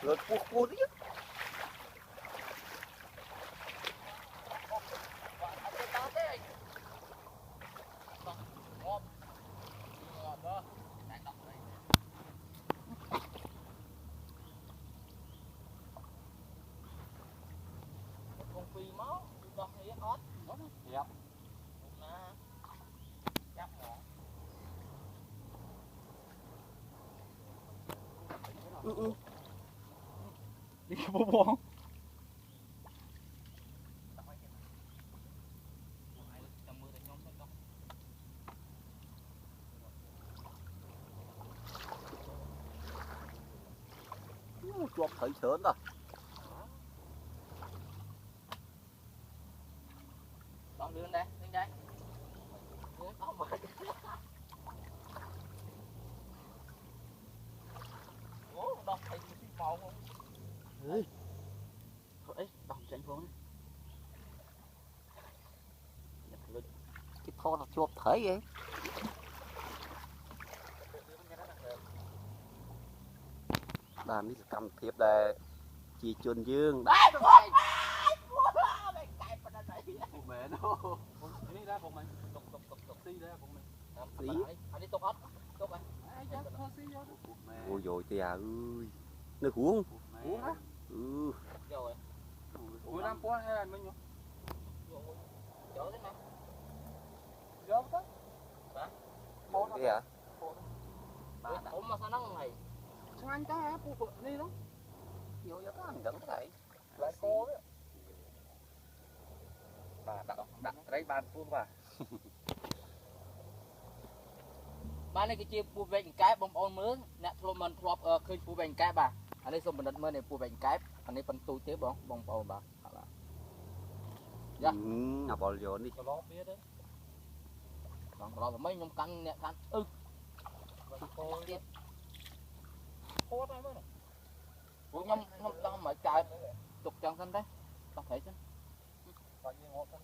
rồi cua đấy chứ. Đi bố bố chuột thấy sớm rồi. Con đưa lên đây, lên đây. Ủa, đọc thấy cái màu không? ơi thôi đọc tránh xuống Cái thon là chuột thấy vậy. Đàn đi cầm thiệp là chỉ chuồn dương Đấy, đúng rồi. một mẹ nó đi ra của mình tục đi ra của mình Anh đi tục hết, tục anh. ôi dồi tìa ơi nước uống uống ừ Rồi. uống năm qua hay là mình Chỗ thế nào? vô đó thế hả? Ủa mà sao nó này? sang anh cái hả phụ đi đó Vô cho ăn đắng vậy. lại cô đấy Bà đặt đấy bàn phương bà. Bạn này cái chia phù bệnh cái bông ôn mướn, nè thua mình thua khơi phù bệnh cái bà. Anh ấy xong mình đặt mơ này phù bệnh cái, anh ấy phân tu tiếp bông ôn bà. Dạ. Ngọc bò vô đi. có lo biết đấy Còn lo mấy nhom canh nè canh. cô Tiếp. cô đây mới này Ủa nhom tao mở cài tục chân thân đấy. Tao thấy chứ. bao nhiêu ngót đó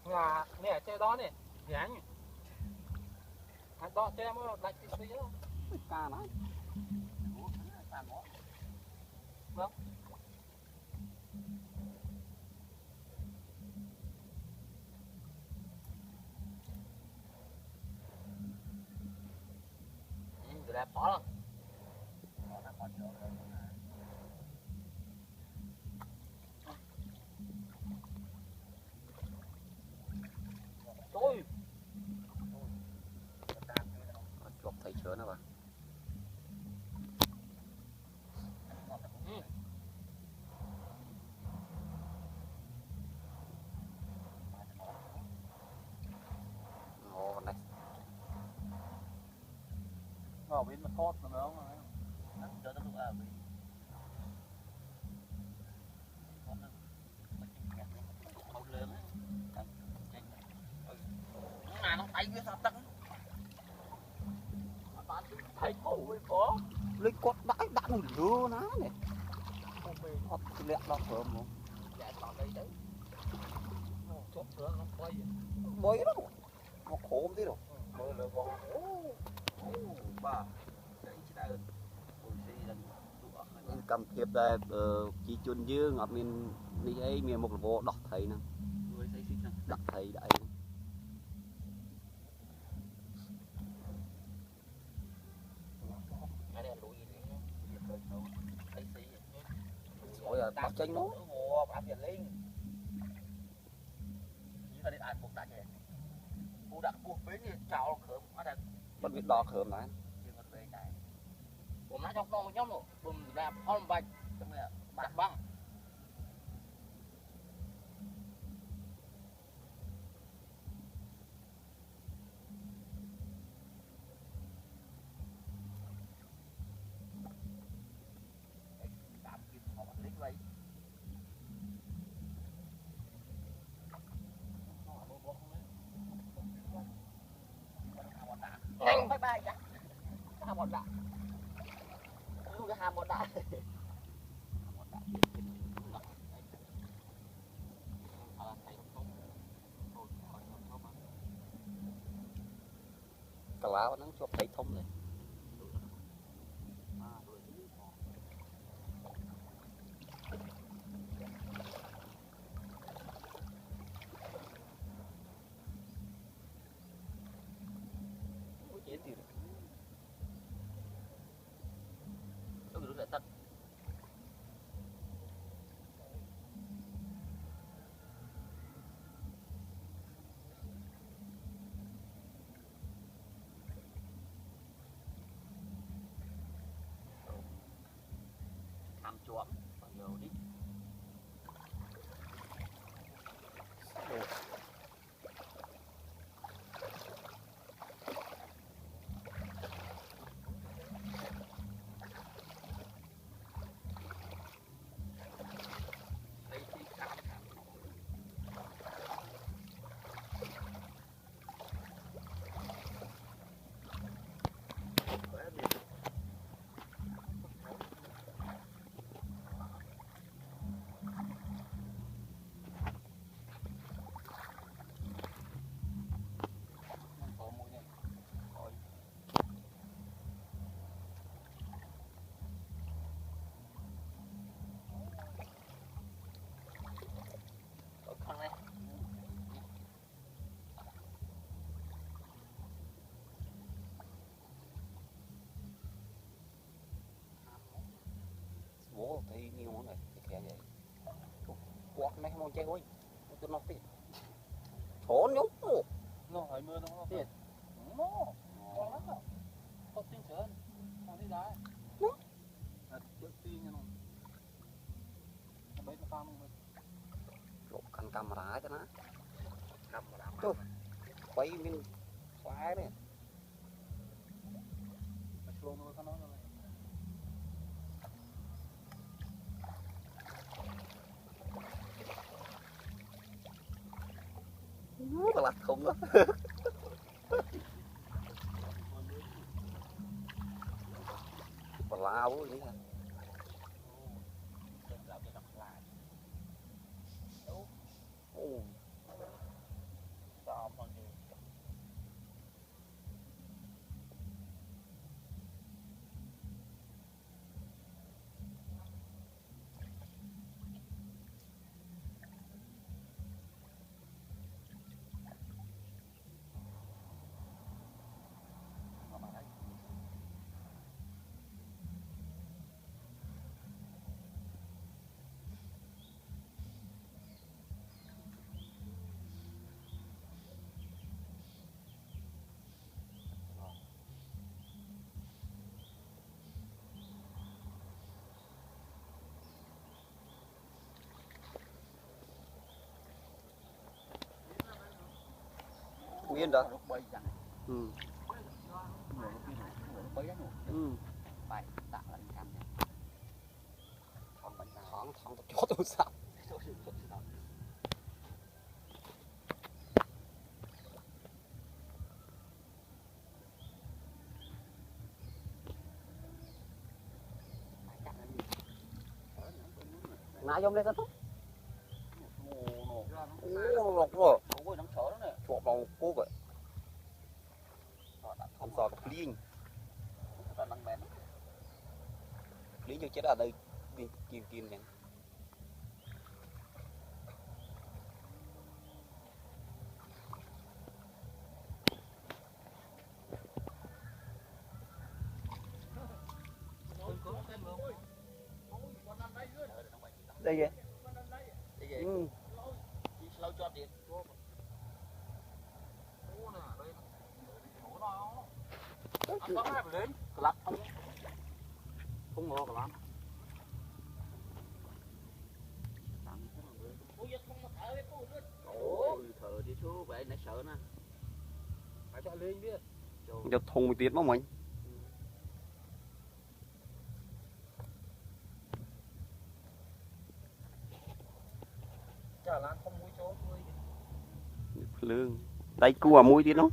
là nè chơi đó nè dáng nhỉ đó chơi mới đặt cái xí đó Ca nói. vâng Rồi đẹp bỏ lắm. Tôi Chuột thấy sớm đó bà. Ồ này. ở bên mà thoát nó không cho nó được không lớn á nó tay cái sao tấn thấy khổ với có Lấy cốt đãi đã nổi lửa ná này. Hot lẹ đó phơm không? dạ còn đây đấy chốt nữa nó quay Mới đó. Nó khổ không tí đâu. mới lừa con Bà. Đấy chứ ta ơi. Cầm thiệp là chỉ chuồn dương ở mình đi ấy miền một bộ đọc thầy nè. Đọc thầy đấy. Ôi à, bắt chanh nó. Bác Việt Linh như là đi ăn buộc đánh vậy buộc đặt buộc bến thì chào khớm ở đây Bắt biết đo khớm này.ผมน่าจะมองย่อมหนูผมแบบอ้อมไปจังเลยบัดบ้างตามกินของเล็กไว้ Nhanh bye bye nhá. Ham một đạn. Lu cái ham một đạn. Cả lá nó cho thấy thông đấy. chuột nhiều đi bố thì nhiều món này thì vậy quạt mấy món chơi ôi tôi nói tiền trốn nhúng nó hỏi mưa nó tiền nó con lắm rồi không tin sớm không đi đá trước tiên nha nó bây giờ con lục khăn camera cho nó camera chút quay mình xoáy đấy luôn nó có nói rồi nó lặt không đó bà lao quá vậy hả nguyên đó ừ bài tạo là cam thoáng cho tôi sao nãy giống đây sao lọc rồi chuột vào cua vậy không sò gặp liên lý vô chết ở đây đi kim vậy đây vậy ừ. lâu cho điện anh có hai lên lắp không ngờ cả lắm ôi thở đi chú vậy nãy sợ nè phải cho lên biết giờ thùng một tiếng mà mình chả lan không mũi chỗ mũi lương đây cua mũi tiếng lắm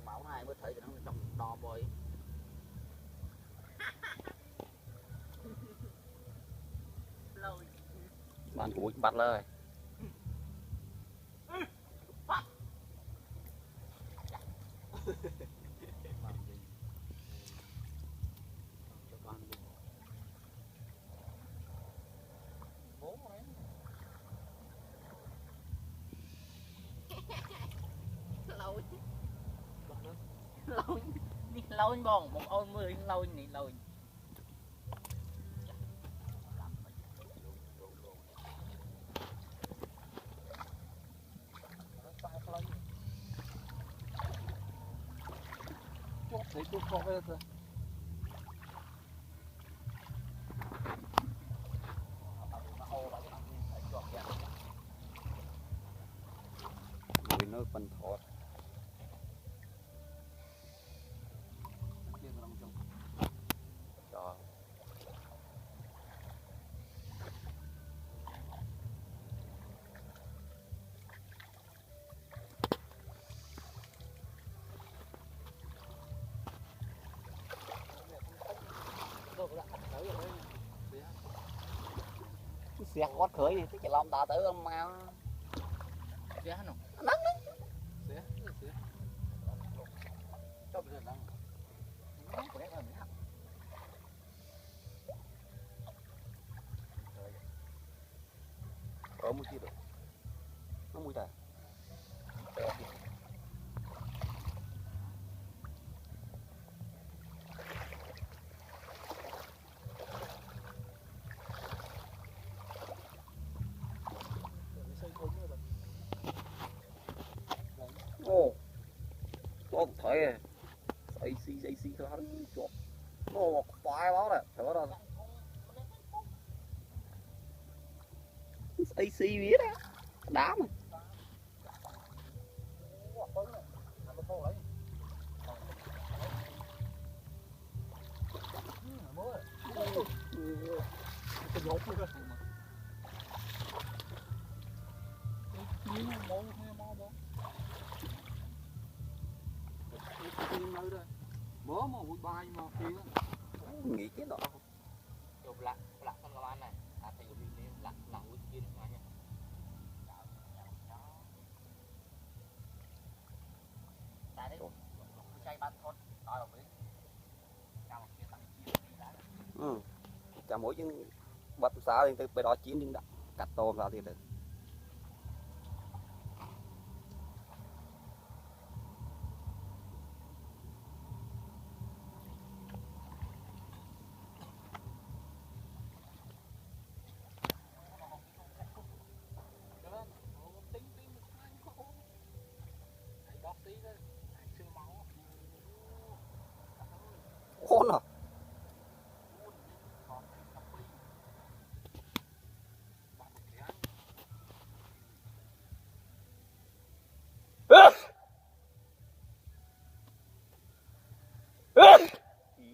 mẫu này mới thấy nó trong to bồi bạn của bắt lời lâu bông một ôn mười lâu nhỉ lâu Đấy cứ có bây giờ. vì nó phân thọt cho xe quát khởi này cái lòng ta tới mà Xé nó. Xé. Cho bây giờ đang. ở một chi được nó mùi ta ô có thể xây xí thôi chụp nó khoai báo này thở ra xây xí biết á đá mà Bố mà vui bay mà kia nghĩ cái đó Chụp lại con công an này. À thì dùng đi lặng lặng với kia này nha. Tại đấy. Chay bán thốt. Nói ở với. Cao kia tăng chiều đi đá. chả mỗi những bật xa thì bây đó chín nhưng đã cắt tôm ra thì được khôn à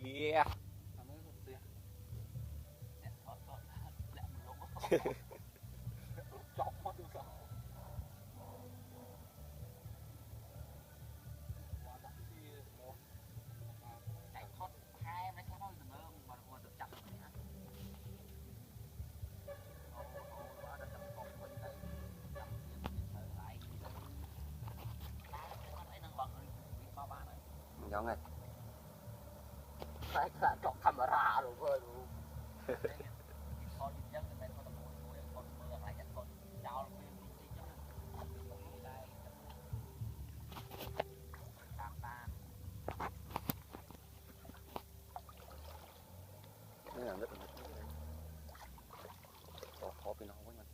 yeah giống này Phải là chọc camera rồi thôi luôn. Con đi dân này con mưa lại chắc con chào là phim đi chứ. Đây. Tạm ta. đây là rất là khó bên nó với mình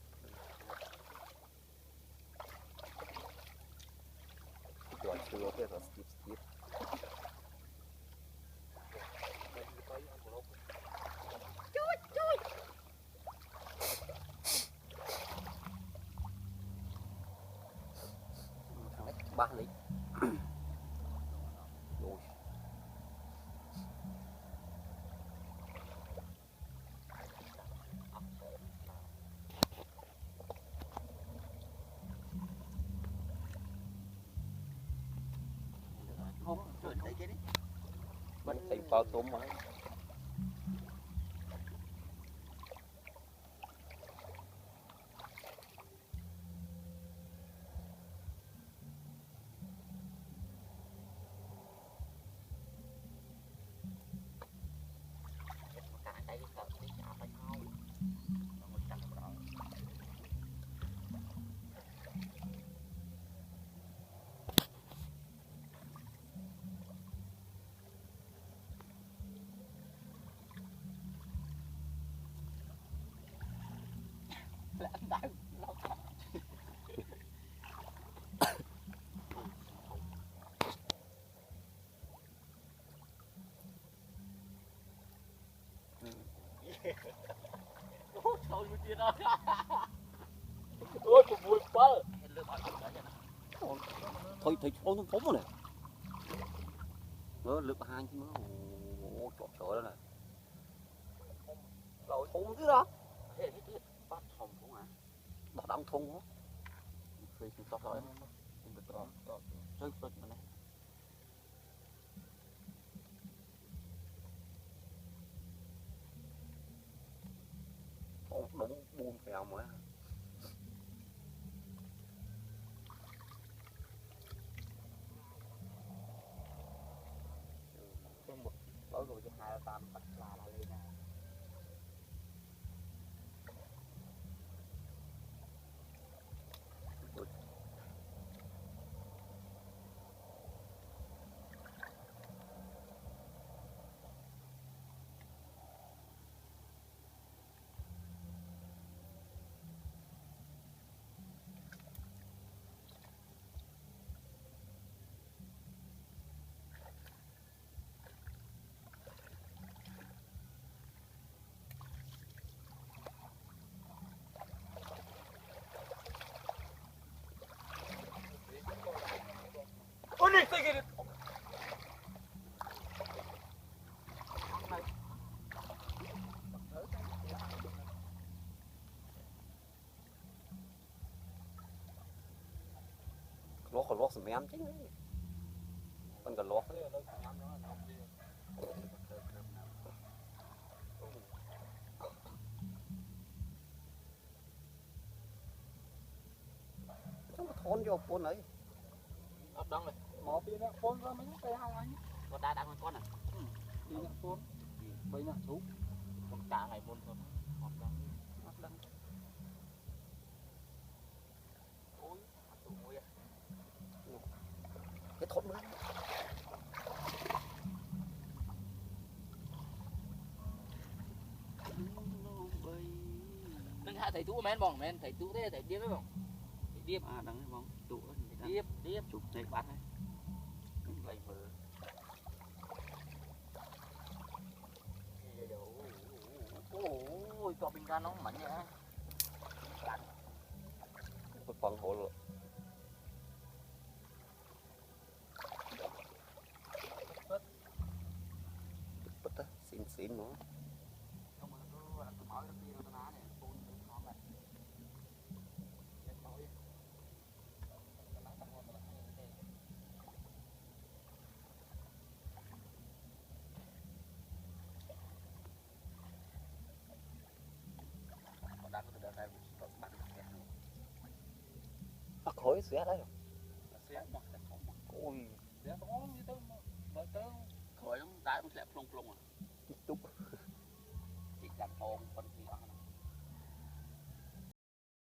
rồi chưa cái rồi skip thằng đấy ba lý rồi Không, chuyện đấy chứ đi. mình thấy bao tôm mà Cả đây sợ cái chả phải không. Một trăm rồi. Lãng đảo lo cả. ទៀតអត់អូយ6 7លើកអត់ទៅដែរ thôi thôi phóng phóng phóng này lướt hai chứ nó ô chọt trời đó này rồi thùng chứ đó bắt thùng cũng à đặt đóng thùng đó phi chúng ta rồi chơi chơi mà này đúng buông phèo mà tối rồi cho 2 tam bắt là lên nè ôi đi tay kia lót còn lót sầm em chứ con còn lót không có thôn vô con ấy ấp đóng rồi một đi nè phun ra mấy cái hai anh con đá đang con à đi nè phun bây nè chú con cả ngày môn thôi ấp đóng ôi tụi mui cái thôn nữa đừng hạ thầy tú men bỏng men thầy tú thế thầy điệp đấy bỏng thầy điệp à đằng này bóng tụ điệp điệp chụp này bắt này lấy mờ ôi cho bình ga nó mạnh nhá cái phần hộ rồi bứt á xịn xịn nữa khối xé đấy ôi để có như tôi đợi tới khỏi nó đá nó sẽ plong plong à chúc chỉ đặt thôn con thì ăn